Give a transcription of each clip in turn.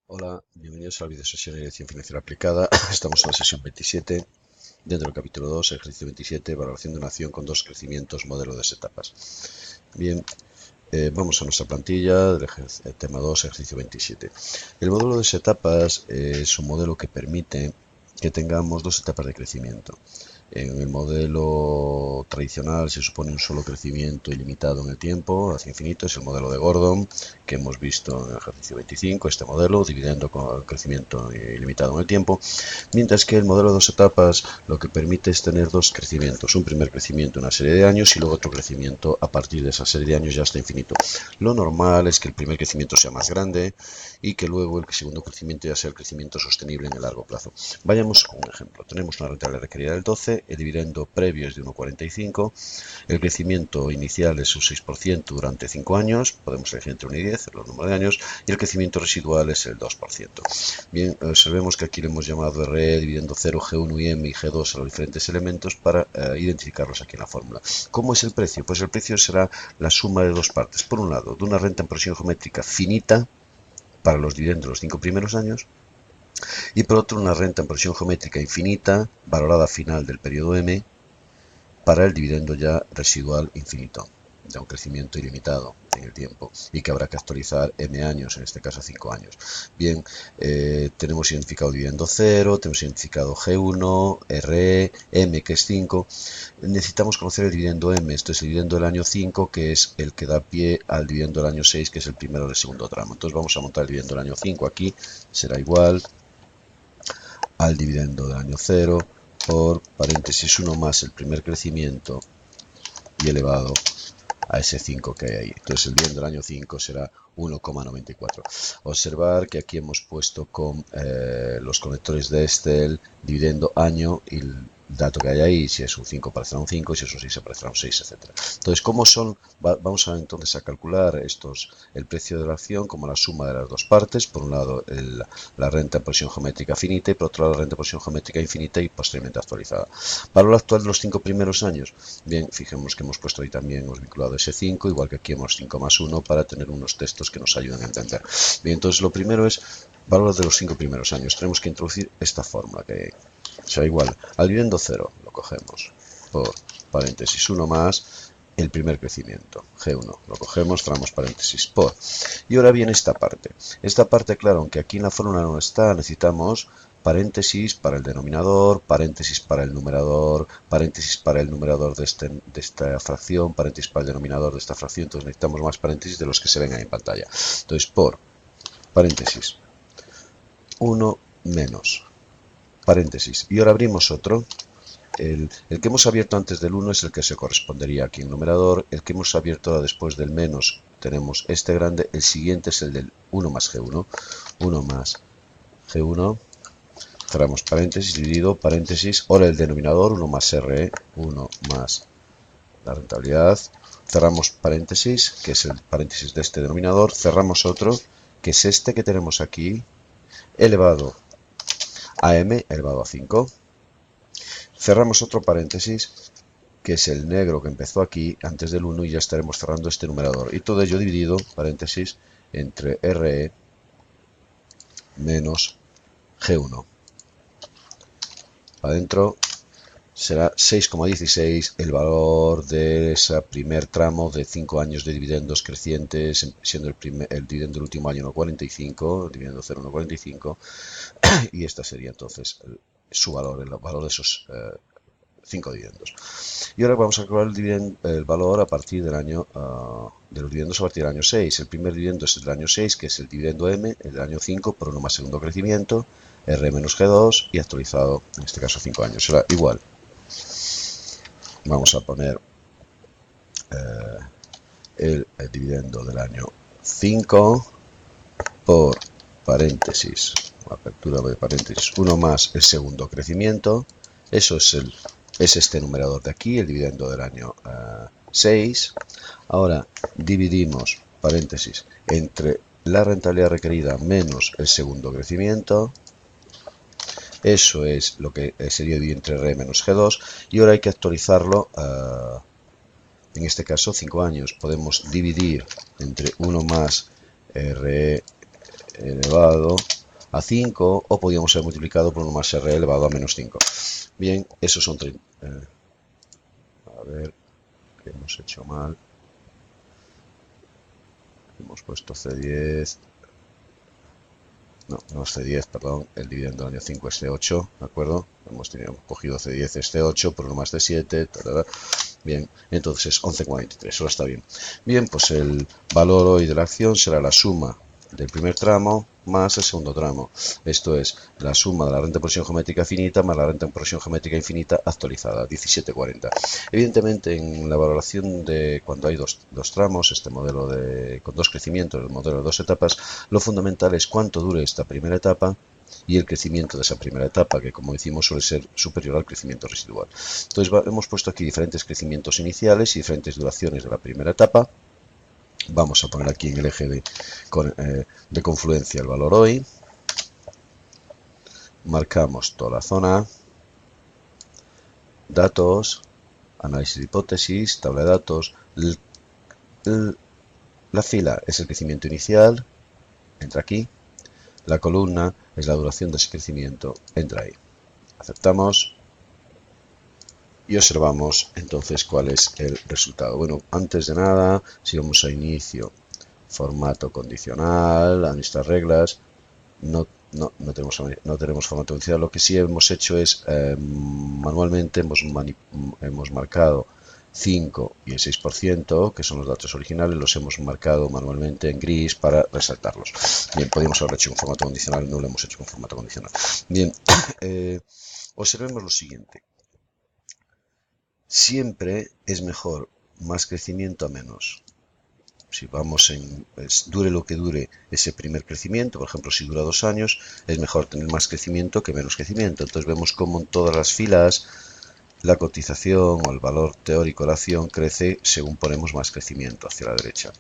Hola, bienvenidos al vídeo sesión de dirección financiera aplicada. Estamos en la sesión 27, dentro del capítulo 2, ejercicio 27, valoración de una acción con dos crecimientos, modelo de 2 etapas. Bien, vamos a nuestra plantilla del tema 2, ejercicio 27. El modelo de 2 etapas es un modelo que permite que tengamos dos etapas de crecimiento. En el modelo tradicional se supone un solo crecimiento ilimitado en el tiempo, hacia infinito, es el modelo de Gordon que hemos visto en el ejercicio 25, este modelo, dividiendo con el crecimiento ilimitado en el tiempo, mientras que el modelo de dos etapas lo que permite es tener dos crecimientos, un primer crecimiento en una serie de años y luego otro crecimiento a partir de esa serie de años ya hasta infinito. Lo normal es que el primer crecimiento sea más grande y que luego el segundo crecimiento ya sea el crecimiento sostenible en el largo plazo. Vayamos con un ejemplo. Tenemos una rentabilidad requerida del 12, el dividendo previo es de 1,45, el crecimiento inicial es un 6% durante 5 años, podemos elegir entre 1 y 10, los números de años, y el crecimiento residual es el 2%. Bien, observemos que aquí le hemos llamado RE, dividendo 0, G1 y M y G2 a los diferentes elementos para identificarlos aquí en la fórmula. ¿Cómo es el precio? Pues el precio será la suma de dos partes. Por un lado, de una renta en progresión geométrica finita para los dividendos de los 5 primeros años, y por otro una renta en progresión geométrica infinita, valorada a final del periodo M, para el dividendo ya residual infinito, de un crecimiento ilimitado en el tiempo y que habrá que actualizar M años, en este caso 5 años. Bien, tenemos identificado dividendo 0, tenemos identificado G1, RE, M que es 5. Necesitamos conocer el dividendo M, esto es el dividendo del año 5, que es el que da pie al dividendo del año 6, que es el primero del segundo tramo. Entonces vamos a montar el dividendo del año 5 aquí, será igual al dividendo del año 0 por paréntesis 1 más el primer crecimiento y elevado a ese 5 que hay ahí. Entonces el dividendo del año 5 será 1,94. Observar que aquí hemos puesto con los conectores de Excel dividendo año y el dato que hay ahí, si es un 5 aparecerá un 5, si es un 6 aparecerá un 6, etc. Entonces, ¿cómo son? Vamos entonces a calcular el precio de la acción como la suma de las dos partes. Por un lado, la renta en progresión geométrica finita y por otro lado, la renta en progresión geométrica infinita y posteriormente actualizada. Valor actual de los 5 primeros años. Bien, fijemos que hemos puesto ahí también, hemos vinculado ese 5, igual que aquí hemos 5 más 1 para tener unos textos que nos ayuden a entender. Bien, entonces lo primero es valor de los 5 primeros años. Tenemos que introducir esta fórmula que será igual al dividendo 0, lo cogemos por paréntesis 1 más el primer crecimiento, G1, lo cogemos, cerramos paréntesis por. Y ahora viene esta parte. Esta parte, claro, aunque aquí en la fórmula no está, necesitamos paréntesis para el denominador, paréntesis para el numerador, paréntesis para el numerador de esta fracción, paréntesis para el denominador de esta fracción. Entonces necesitamos más paréntesis de los que se ven ahí en pantalla. Entonces, por paréntesis 1 menos paréntesis. Y ahora abrimos otro. El que hemos abierto antes del 1 es el que se correspondería aquí en numerador. El que hemos abierto ahora después del menos, tenemos este grande. El siguiente es el del 1 más G1. 1 más G1. Cerramos paréntesis, dividido, paréntesis. Ahora el denominador, 1 más RE, 1 más la rentabilidad. Cerramos paréntesis, que es el paréntesis de este denominador. Cerramos otro, que es este que tenemos aquí, elevado a M, elevado a 5. Cerramos otro paréntesis, que es el negro que empezó aquí antes del 1 y ya estaremos cerrando este numerador. Y todo ello dividido, paréntesis, entre RE menos G1. Adentro será 6,16 el valor de ese primer tramo de 5 años de dividendos crecientes, siendo el dividendo del último año 1,45, el dividendo 0 1,45, y esta sería entonces su valor, el valor de esos 5 dividendos. Y ahora vamos a calcular el valor a partir del año de los dividendos a partir del año 6. El primer dividendo es el del año 6, que es el dividendo M, el del año 5 por 1 más segundo crecimiento, R menos G2 y actualizado, en este caso 5 años. Será igual. Vamos a poner el dividendo del año 5 por paréntesis, apertura de paréntesis, 1 más el segundo crecimiento. Eso es este numerador de aquí, el dividendo del año 6. Ahora dividimos, paréntesis, entre la rentabilidad requerida menos el segundo crecimiento. Eso es lo que sería dividir entre R menos G2. Y ahora hay que actualizarlo, en este caso 5 años. Podemos dividir entre 1 más RE elevado a 5 o podíamos haber multiplicado por 1 más R elevado a menos 5. Bien, esos son 30. A ver, ¿qué hemos hecho mal? Hemos puesto C10. No es C10, perdón. El dividendo del año 5 es C8, ¿de acuerdo? Hemos cogido C10 es C8 por 1 más C7. Bien, entonces es 11,43, solo está bien. Bien, pues el valor hoy de la acción será la suma del primer tramo más el segundo tramo. Esto es la suma de la renta en progresión geométrica finita más la renta en progresión geométrica infinita actualizada, 17,40. Evidentemente, en la valoración de cuando hay dos tramos, este modelo con dos crecimientos, el modelo de dos etapas, lo fundamental es cuánto dure esta primera etapa y el crecimiento de esa primera etapa, que como decimos suele ser superior al crecimiento residual. Entonces hemos puesto aquí diferentes crecimientos iniciales y diferentes duraciones de la primera etapa. Vamos a poner aquí en el eje de confluencia el valor hoy. Marcamos toda la zona. Datos, análisis de hipótesis, tabla de datos. La fila es el crecimiento inicial, entra aquí. La columna es la duración de ese crecimiento, entra ahí. Aceptamos y observamos entonces cuál es el resultado. Bueno, antes de nada, si vamos a inicio, formato condicional, a nuestras reglas, no tenemos formato condicional. Lo que sí hemos hecho es manualmente hemos marcado 5 y el 6%, que son los datos originales, los hemos marcado manualmente en gris para resaltarlos. Bien, podríamos haberlo hecho con formato condicional, no lo hemos hecho con formato condicional. Bien, observemos lo siguiente. Siempre es mejor más crecimiento a menos. Si vamos dure lo que dure ese primer crecimiento, por ejemplo, si dura 2 años, es mejor tener más crecimiento que menos crecimiento. Entonces vemos cómo en todas las filas la cotización o el valor teórico de la acción crece según ponemos más crecimiento hacia la derecha.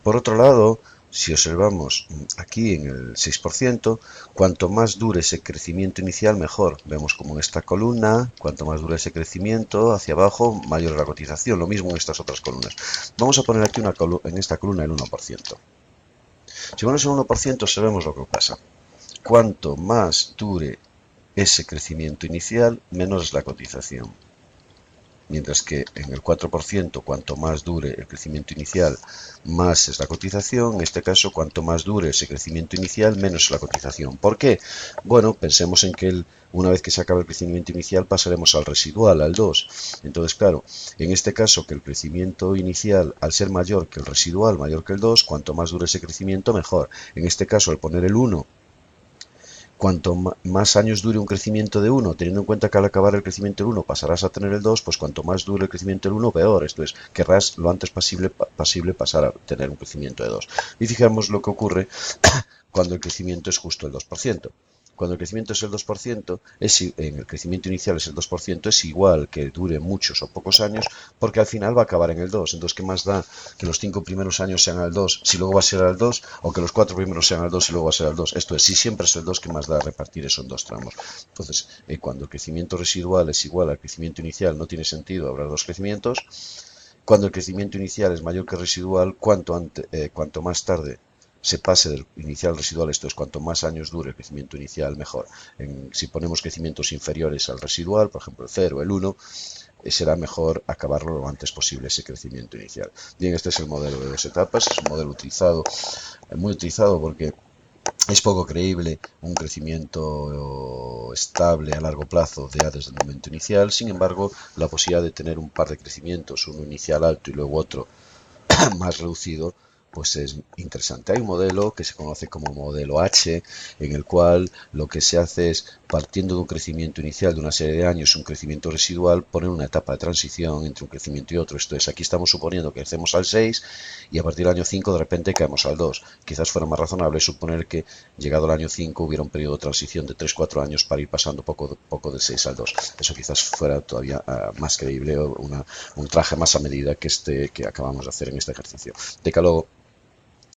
Por otro lado, si observamos aquí en el 6%, cuanto más dure ese crecimiento inicial, mejor. Vemos como en esta columna, cuanto más dure ese crecimiento hacia abajo, mayor es la cotización. Lo mismo en estas otras columnas. Vamos a poner aquí en esta columna el 1%. Si ponemos el 1%, sabemos lo que pasa. Cuanto más dure ese crecimiento inicial, menos es la cotización. Mientras que en el 4%, cuanto más dure el crecimiento inicial, más es la cotización. En este caso, cuanto más dure ese crecimiento inicial, menos es la cotización. ¿Por qué? Bueno, pensemos en que una vez que se acabe el crecimiento inicial, pasaremos al residual, al 2. Entonces, claro, en este caso, que el crecimiento inicial, al ser mayor que el residual, mayor que el 2, cuanto más dure ese crecimiento, mejor. En este caso, al poner el 1, cuanto más años dure un crecimiento de 1, teniendo en cuenta que al acabar el crecimiento del 1 pasarás a tener el 2, pues cuanto más dure el crecimiento del 1, peor. Esto es, querrás lo antes posible pasar a tener un crecimiento de 2. Y fijemos lo que ocurre cuando el crecimiento es justo el 2%. Cuando el crecimiento es el 2%, en el crecimiento inicial es el 2%, es igual que dure muchos o pocos años, porque al final va a acabar en el 2. Entonces, ¿qué más da que los 5 primeros años sean al 2 si luego va a ser al 2? O que los 4 primeros sean al 2 si luego va a ser al 2. Esto es, si siempre es el 2, ¿qué más da repartir eso en dos tramos? Entonces, cuando el crecimiento residual es igual al crecimiento inicial, no tiene sentido, habrá dos crecimientos. Cuando el crecimiento inicial es mayor que el residual, cuanto más tarde se pase del inicial al residual, esto es, cuanto más años dure el crecimiento inicial, mejor. Si ponemos crecimientos inferiores al residual, por ejemplo el 0, el 1, será mejor acabarlo lo antes posible ese crecimiento inicial. Bien, este es el modelo de dos etapas, es un modelo muy utilizado porque es poco creíble un crecimiento estable a largo plazo ya desde el momento inicial. Sin embargo, la posibilidad de tener un par de crecimientos, uno inicial alto y luego otro más reducido, pues es interesante. Hay un modelo que se conoce como modelo H, en el cual lo que se hace es, partiendo de un crecimiento inicial de una serie de años, un crecimiento residual, poner una etapa de transición entre un crecimiento y otro. Esto es, aquí estamos suponiendo que crecemos al 6 y a partir del año 5 de repente caemos al 2. Quizás fuera más razonable suponer que llegado al año 5 hubiera un periodo de transición de 3-4 años para ir pasando poco del 6 al 2. Eso quizás fuera todavía más creíble, o un traje más a medida que este que acabamos de hacer en este ejercicio. Decálogo.